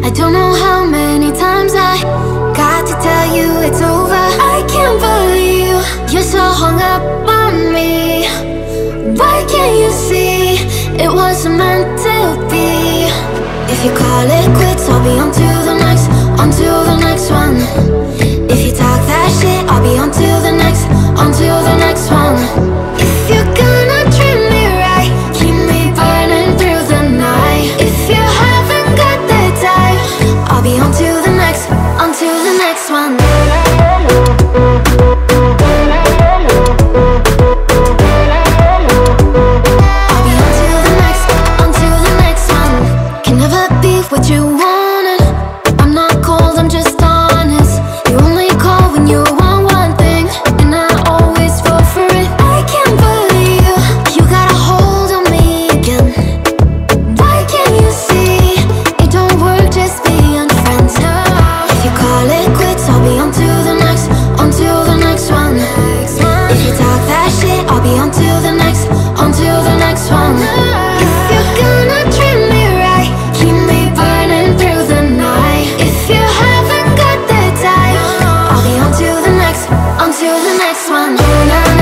I don't know how many times I got to tell you it's over. I can't believe you're so hung up on me. Why can't you see it wasn't meant to be? If you call it quits, I'll be on to the next one. If you talk that shit, I'll be on to the next one. If you're gonna treat me right, keep me burning through the night. If you haven't got the time, I'll be on to the next one. What you wanted, I'm not cold, I'm just honest. You only call when you want one thing, and I always fall for it. I can't believe you got a hold on me again. Why can't you see it don't work just being friends? If you call it quits, I'll be on to the next one. If you talk that shit, I'll be on to the next one. If you're gonna treat me right, keep me burning through the night. If you haven't got the time, I'll be on to the next one.